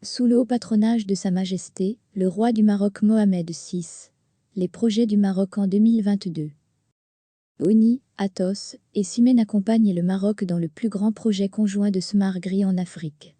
Sous le haut patronage de Sa Majesté, le roi du Maroc Mohamed VI. Les projets du Maroc en 2022. ONI, Atos et Siemens accompagnent le Maroc dans le plus grand projet conjoint de Smart Grid en Afrique.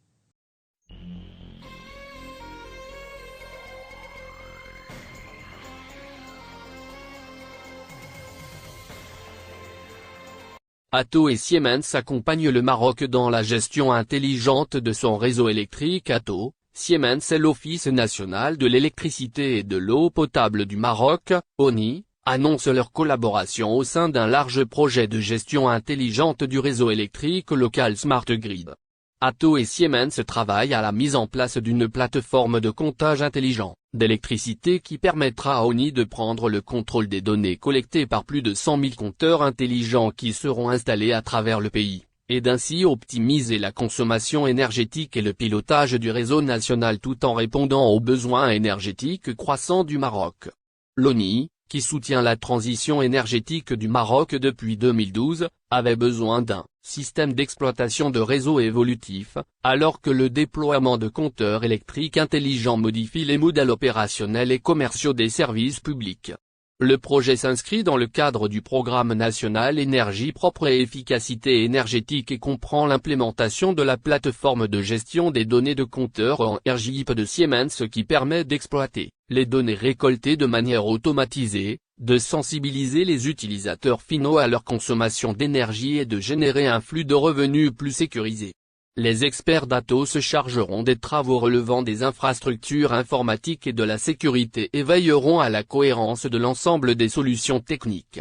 Atos et Siemens accompagnent le Maroc dans la gestion intelligente de son réseau électrique. Atos, Siemens et l'Office national de l'électricité et de l'eau potable du Maroc, ONI, annoncent leur collaboration au sein d'un large projet de gestion intelligente du réseau électrique local Smart Grid. Atos et Siemens travaillent à la mise en place d'une plateforme de comptage intelligent d'électricité qui permettra à ONI de prendre le contrôle des données collectées par plus de 100 000 compteurs intelligents qui seront installés à travers le pays, et d'ainsi optimiser la consommation énergétique et le pilotage du réseau national tout en répondant aux besoins énergétiques croissants du Maroc. L'ONI, qui soutient la transition énergétique du Maroc depuis 2012, avait besoin d'un système d'exploitation de réseau évolutif, alors que le déploiement de compteurs électriques intelligents modifie les modèles opérationnels et commerciaux des services publics. Le projet s'inscrit dans le cadre du Programme national énergie propre et efficacité énergétique et comprend l'implémentation de la plateforme de gestion des données de compteurs en RJIP de Siemens qui permet d'exploiter les données récoltées de manière automatisée, de sensibiliser les utilisateurs finaux à leur consommation d'énergie et de générer un flux de revenus plus sécurisé. Les experts d'Atos se chargeront des travaux relevant des infrastructures informatiques et de la sécurité et veilleront à la cohérence de l'ensemble des solutions techniques.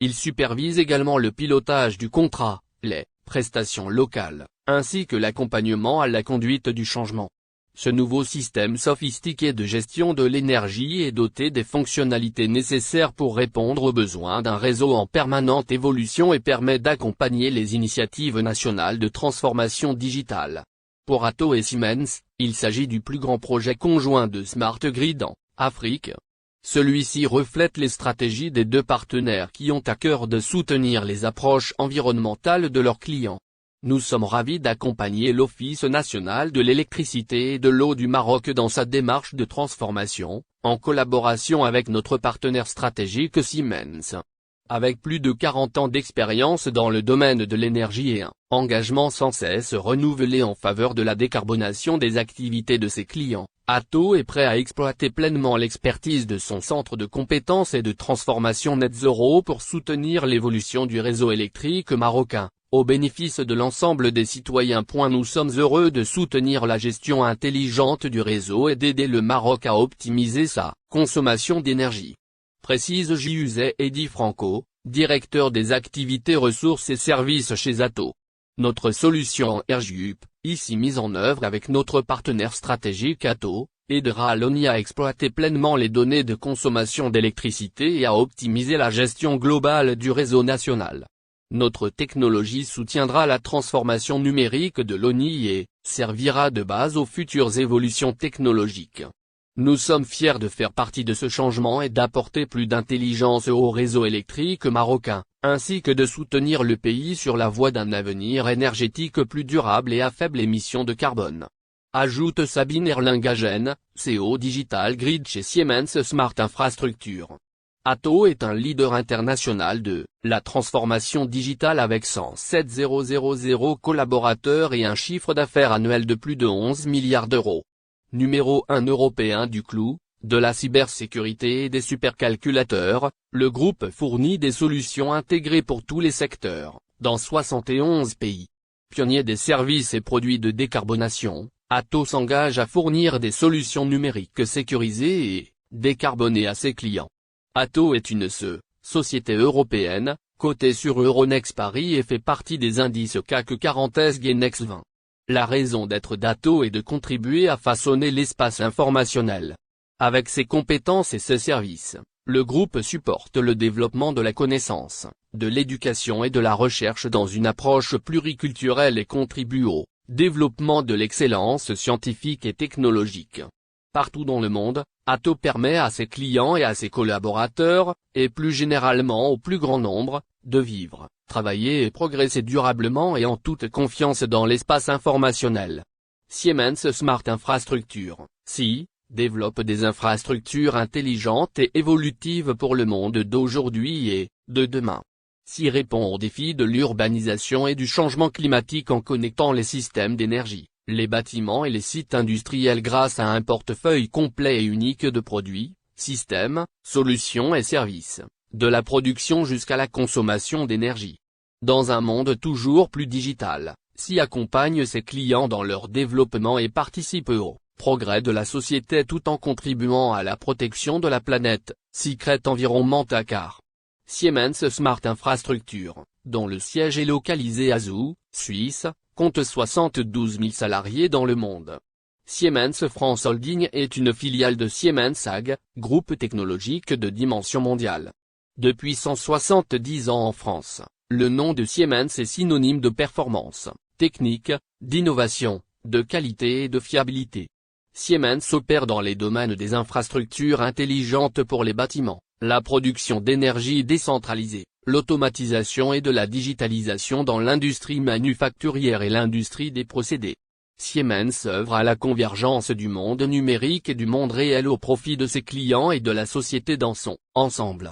Ils supervisent également le pilotage du contrat, les prestations locales, ainsi que l'accompagnement à la conduite du changement. Ce nouveau système sophistiqué de gestion de l'énergie est doté des fonctionnalités nécessaires pour répondre aux besoins d'un réseau en permanente évolution et permet d'accompagner les initiatives nationales de transformation digitale. Pour Atos et Siemens, il s'agit du plus grand projet conjoint de Smart Grid en Afrique. Celui-ci reflète les stratégies des deux partenaires qui ont à cœur de soutenir les approches environnementales de leurs clients. Nous sommes ravis d'accompagner l'Office national de l'électricité et de l'eau du Maroc dans sa démarche de transformation, en collaboration avec notre partenaire stratégique Siemens. Avec plus de 40 ans d'expérience dans le domaine de l'énergie et un engagement sans cesse renouvelé en faveur de la décarbonation des activités de ses clients, Atos est prêt à exploiter pleinement l'expertise de son centre de compétences et de transformation Net Zero pour soutenir l'évolution du réseau électrique marocain, au bénéfice de l'ensemble des citoyens. Nous sommes heureux de soutenir la gestion intelligente du réseau et d'aider le Maroc à optimiser sa consommation d'énergie. Précise J.U.Z. Eddy Franco, directeur des activités ressources et services chez Atos. Notre solution en RJUP, ici mise en œuvre avec notre partenaire stratégique Atos, aidera l'ONI à exploiter pleinement les données de consommation d'électricité et à optimiser la gestion globale du réseau national. Notre technologie soutiendra la transformation numérique de l'ONI et servira de base aux futures évolutions technologiques. Nous sommes fiers de faire partie de ce changement et d'apporter plus d'intelligence au réseau électrique marocain, ainsi que de soutenir le pays sur la voie d'un avenir énergétique plus durable et à faible émission de carbone. Ajoute Sabine Erlingagen, CEO Digital Grid chez Siemens Smart Infrastructure. Atos est un leader international de la transformation digitale avec 107 000 collaborateurs et un chiffre d'affaires annuel de plus de 11 milliards d'euros. Numéro 1 européen du clou, de la cybersécurité et des supercalculateurs, le groupe fournit des solutions intégrées pour tous les secteurs, dans 71 pays. Pionnier des services et produits de décarbonation, Atos s'engage à fournir des solutions numériques sécurisées et décarbonées à ses clients. Atos est une société européenne, cotée sur Euronext Paris et fait partie des indices CAC 40 SG Next 20. La raison d'être d'Atos est de contribuer à façonner l'espace informationnel. Avec ses compétences et ses services, le groupe supporte le développement de la connaissance, de l'éducation et de la recherche dans une approche pluriculturelle et contribue au développement de l'excellence scientifique et technologique. Partout dans le monde, Atos permet à ses clients et à ses collaborateurs, et plus généralement au plus grand nombre, de vivre, travailler et progresser durablement et en toute confiance dans l'espace informationnel. Siemens Smart Infrastructure, SI, développe des infrastructures intelligentes et évolutives pour le monde d'aujourd'hui et de demain. SI répond aux défis de l'urbanisation et du changement climatique en connectant les systèmes d'énergie, les bâtiments et les sites industriels grâce à un portefeuille complet et unique de produits, systèmes, solutions et services, de la production jusqu'à la consommation d'énergie. Dans un monde toujours plus digital, SI accompagne ses clients dans leur développement et participe au progrès de la société tout en contribuant à la protection de la planète. Secret Environmental car Siemens Smart Infrastructure, dont le siège est localisé à Zug, Suisse, compte 72 000 salariés dans le monde. Siemens France Holding est une filiale de Siemens AG, groupe technologique de dimension mondiale. Depuis 170 ans en France, le nom de Siemens est synonyme de performance, technique, d'innovation, de qualité et de fiabilité. Siemens opère dans les domaines des infrastructures intelligentes pour les bâtiments, la production d'énergie décentralisée, l'automatisation et de la digitalisation dans l'industrie manufacturière et l'industrie des procédés. Siemens œuvre à la convergence du monde numérique et du monde réel au profit de ses clients et de la société dans son ensemble.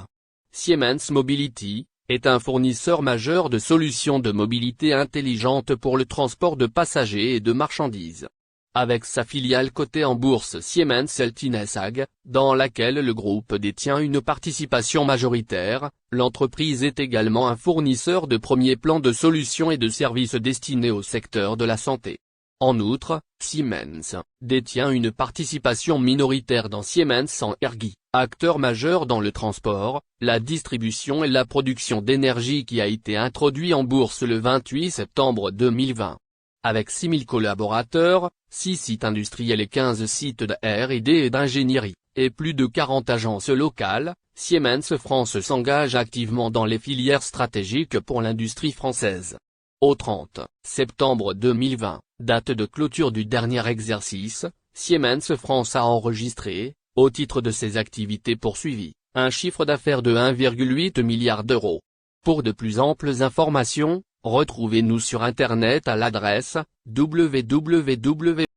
Siemens Mobility est un fournisseur majeur de solutions de mobilité intelligente pour le transport de passagers et de marchandises. Avec sa filiale cotée en bourse Siemens Healthineers AG, dans laquelle le groupe détient une participation majoritaire, l'entreprise est également un fournisseur de premier plan de solutions et de services destinés au secteur de la santé. En outre, Siemens détient une participation minoritaire dans Siemens Energy, acteur majeur dans le transport, la distribution et la production d'énergie qui a été introduit en bourse le 28 septembre 2020. Avec 6 000 collaborateurs, 6 sites industriels et 15 sites de R&D et d'ingénierie, et plus de 40 agences locales, Siemens France s'engage activement dans les filières stratégiques pour l'industrie française. Au 30 septembre 2020, date de clôture du dernier exercice, Siemens France a enregistré, au titre de ses activités poursuivies, un chiffre d'affaires de 1,8 milliard d'euros. Pour de plus amples informations, retrouvez-nous sur Internet à l'adresse www.